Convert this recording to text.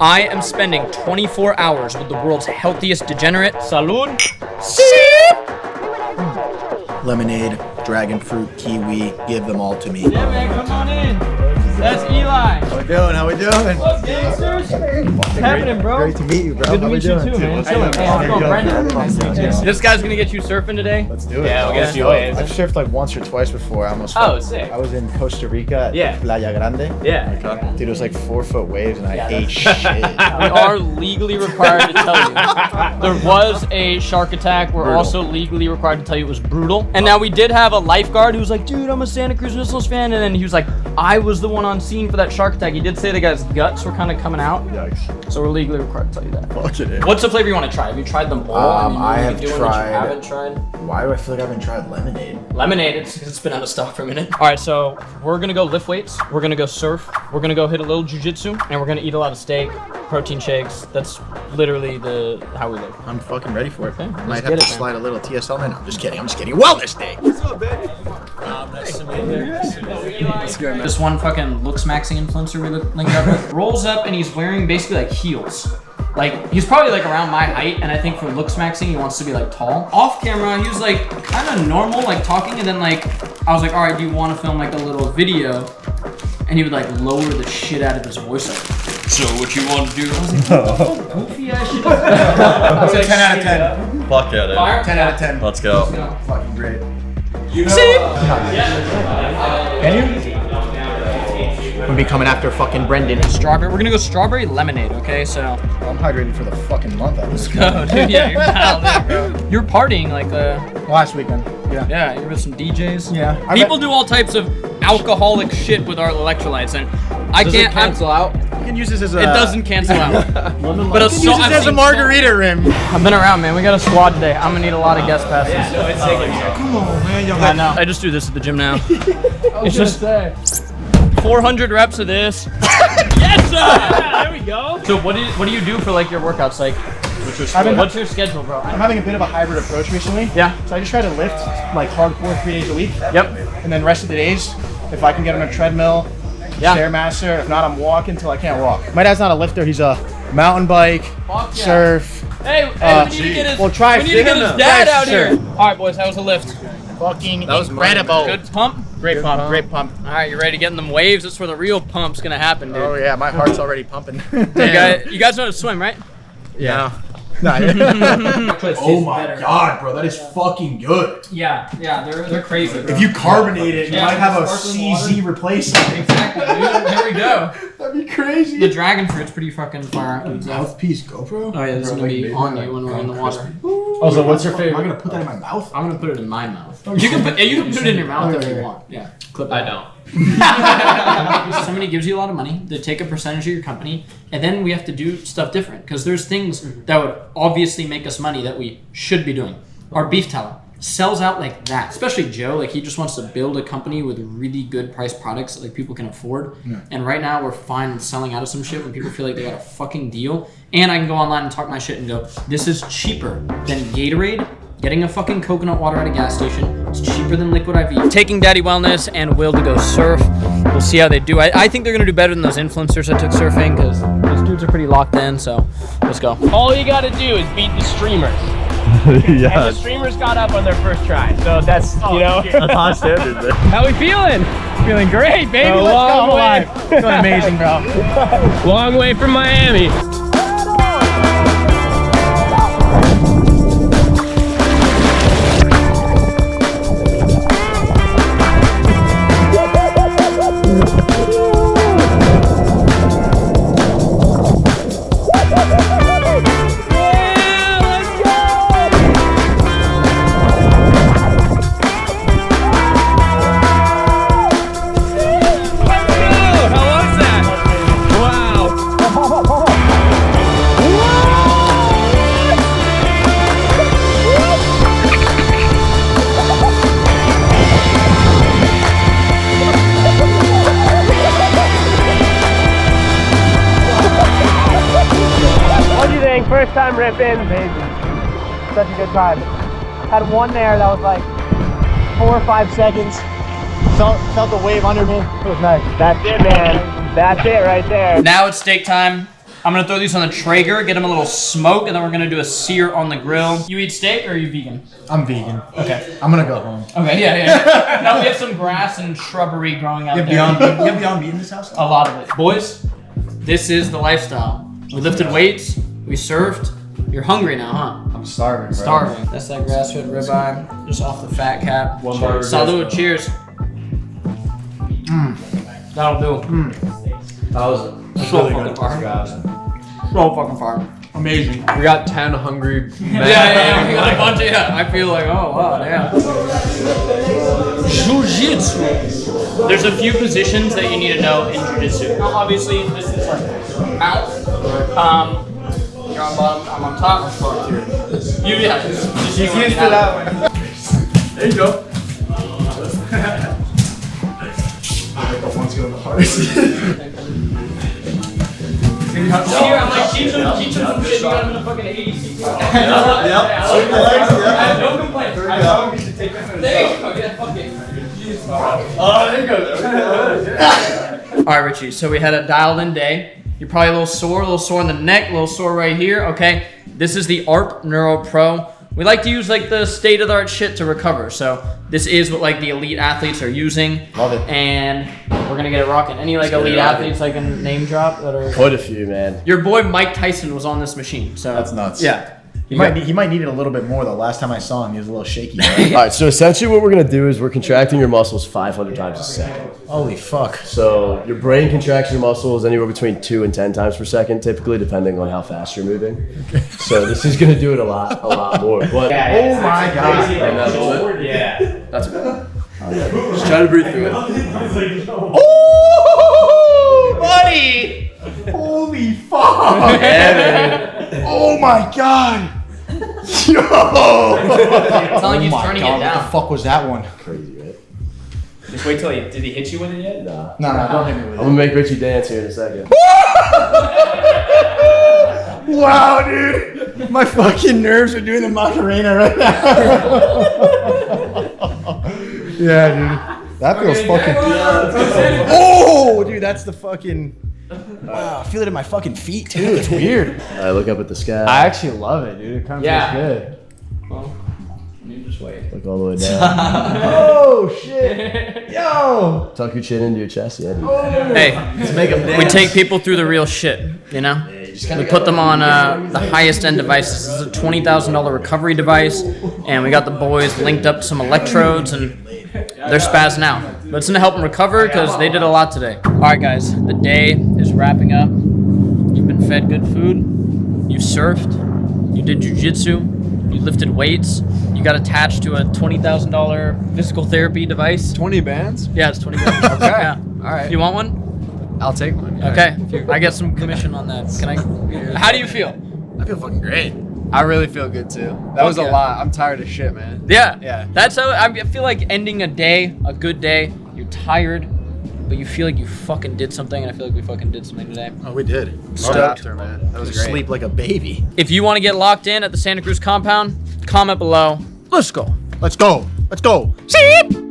I am spending 24 hours with the world's healthiest degenerate. Salud. Lemonade, dragon fruit, kiwi, give them all to me. Yeah, man, come on in. That's Eli. How we doing? How we doing? What's gangsters? What's happening, bro? Great to meet you, bro. Good to meet you too, man. Chilling. Hey, how's it going, Brendan? Nice to meet you. This guy's gonna get you surfing today? Let's do it. Yeah, we'll get you waves. I've surfed like once or twice before. I almost Oh, sick. I was in Costa Rica at Playa Grande. Yeah. Dude, it was like 4-foot waves and I ate shit. We are legally required to tell you. There was a shark attack. We're also legally required to tell you it was brutal. And now we did have a lifeguard who was like, dude, I'm a Santa Cruz Missiles fan. And then he was like, I was the one on scene for that shark attack. He did say the guy's guts were kind of coming out. Yikes. So we're legally required to tell you that. Fuck it. What's the flavor you want to try? Have you tried them all? I have doing tried. What you haven't tried? Why do I feel like I haven't tried lemonade? Lemonade, it's been out of stock for a minute. All right, so we're gonna go lift weights. We're gonna go surf. We're gonna go hit a little jujitsu, and we're gonna eat a lot of steak, protein shakes. That's literally how we live. I'm fucking ready for it. Okay, I let's might get have to it, man. slide a little TSL in. I'm just kidding. Wellness day. Nice to meet you. This one fucking looks maxing influencer we linked up with rolls up and he's wearing basically like heels. Like he's probably like around my height, and I think for looks maxing he wants to be like tall. Off camera he was like kind of normal, like talking, and then like I was like, all right, do you want to film like a little video? And he would like lower the shit out of his voice. Like, so what you want to do? I was like, what the fuck, goofy ass shit. I said 10 out of 10. Fuck yeah, dude. Fire? 10 out of 10. Let's go. Fucking great. You know, Can you? We'll be coming after fucking Brendan. strawberry. We're gonna go strawberry lemonade. Okay, so I'm hydrated for the fucking month. let's go, dude. Yeah, you're dialed in, bro. You're partying like Last weekend. Yeah. you're with some DJs. Yeah. People do all types of alcoholic shit with our electrolytes, and I can't cancel out. You can use this as a. It doesn't cancel out. But Use this as a margarita rim. I've been around, man. We got a squad today. I'm gonna need a lot of guest passes. Come on, man. I know. I just do this at the gym now. It's just 400 reps of this. Yes, sir. There we go. So what do you do for like your workouts? Like, what's your schedule, bro? I'm having a bit of a hybrid approach recently. Yeah. So I just try to lift like hardcore 3 days a week. Yep. And then rest of the days, if I can get on a treadmill, Yeah. Stairmaster. If not, I'm walking till I can't walk. My dad's not a lifter. He's a mountain bike, Fuck yeah. surf. Hey, we need to get his, Well, try we need to get his fitting dad them. out Sure. here. All right, boys. How was the lift? Fucking incredible. Good pump. Great pump. Great pump. All right, you ready to get in them waves? That's where the real pump's gonna happen, dude. Oh yeah, my heart's already pumping. You guys know how to swim, right? Yeah. Oh my god, bro, that is fucking good. Yeah, they're crazy. Bro. If you carbonate it, Yeah, you might have a sparkling CZ replacement. Exactly, dude. Here we go. That'd be crazy. The dragon fruit's pretty fucking far. Mouthpiece GoPro? Oh yeah, this is gonna be on you when we're in the water. Oh, so what's your favorite? Am I gonna put that in my mouth? I'm gonna put it in my mouth. You can put it in your mouth if you want. Yeah, clip it. I don't. Somebody gives you a lot of money, they take a percentage of your company, and then we have to do stuff different because there's things that would obviously make us money that we should be doing. Our beef talent sells out like that, especially Joe. Like he just wants to build a company with really good priced products that like people can afford. And right now we're fine with selling out of some shit when people feel like they got a fucking deal. And I can go online and talk my shit and go, this is cheaper than Gatorade. Getting a fucking coconut water at a gas station. It's cheaper than Liquid IV. Taking Daddy Wellness and Will to go surf. We'll see how they do. I think they're gonna do better than those influencers that took surfing because those dudes are pretty locked in, so let's go. All you gotta do is beat the streamers. Yeah. And the streamers got up on their first try. So that's, you know. That's high standard, man. How we feeling? Feeling great, baby. A Let's long go. way. Feeling amazing, bro. Long way from Miami. First time ripping. Amazing. Such a good time. Had one there that was like 4 or 5 seconds. Felt the wave under me. It was nice. That's it, man. That's it right there. Now it's steak time. I'm gonna throw these on the Traeger, get them a little smoke, and then we're gonna do a sear on the grill. You eat steak or are you vegan? I'm vegan. Okay. I'm gonna go home. Okay, yeah. Now we have some grass and shrubbery growing out there. You have Beyond Meat in this house? A lot of it. Boys, this is the lifestyle. We lifted weights, we surfed. You're hungry now, huh? I'm starving, bro. Starving. That's that grass-fed ribeye, just off the fat cap. Salud, cheers. That'll do. That was So fucking fire. So fucking fire. Amazing. We got 10 hungry men. Yeah. We got a bunch of, I feel like, oh, wow, damn. Jiu-Jitsu. There's a few positions that you need to know in Jiu-Jitsu. Now, obviously, this is like mount. You're on bottom, I'm on top. You, yeah. Just used to that one. There you go. One's going the hardest. Here, I'm like, teach them some shit. You got them in the fucking 80s. Yeah. No complaints. I know we should take them. There you go. Yeah, fuck it. Oh, there you go. All right, Richie. So we had a dialed-in day. You're probably a little sore in the neck, a little sore right here. Okay. This is the ARP Neuro Pro. We like to use like the state-of-the-art shit to recover. So this is what like the elite athletes are using. Love it. And we're gonna get it rocking. Any like elite athletes like a name drop that are? Quite a few, man. Your boy Mike Tyson was on this machine. So That's nuts. Yeah. He might need it a little bit more though. Last time I saw him, he was a little shaky. Right? All right, so essentially what we're going to do is we're contracting your muscles 500 times a second. Holy fuck. So your brain contracts your muscles anywhere between 2 and 10 times per second, typically, depending on how fast you're moving. So this is going to do it a lot more. But, Oh my god. and that's it. Yeah. That's it. Just try to breathe through it. Oh, buddy. Holy fuck. Oh my god. Yo. It's not like he's turning it What the down. fuck was that one? Crazy, right? Just wait till did he hit you with it yet? Nah. No, don't hit me with I'm going to make Richie dance here in a second. Wow, dude. My fucking nerves are doing the Macarena right now. Yeah, dude. That feels fucking. Oh, dude, that's the fucking. Wow, I feel it in my fucking feet too. It's weird. All right, look up at the sky. I actually love it, dude. It kind of Yeah. feels good. Well, you just wait. Look all the way down. Oh shit. Yo. Tuck your chin into your chest. Yeah, dude. Hey, we take people through the real shit, you know? We put them on the highest end devices. This is a $20,000 recovery device, and we got the boys linked up to some electrodes, and they're spazzing out. But it's gonna help them recover because they did a lot today. All right, guys, the day is wrapping up. You've been fed good food. You surfed. You did jujitsu. You lifted weights. You got attached to a $20,000 physical therapy device. 20 bands? Yeah, it's 20 bucks. Okay. Yeah. All right. You want one? I'll take one. Okay. I get some commission on that. Can I? How do you feel? I feel fucking great. I really feel good too. That was a yeah. lot. I'm tired of shit, man. Yeah. Yeah. That's how I feel like ending a day, a good day. You're tired, but you feel like you fucking did something, and I feel like we fucking did something today. Oh, we did. After, man. That was great. Sleep like a baby. If you want to get locked in at the Santa Cruz compound, comment below. Let's go. Let's go. Let's go. See.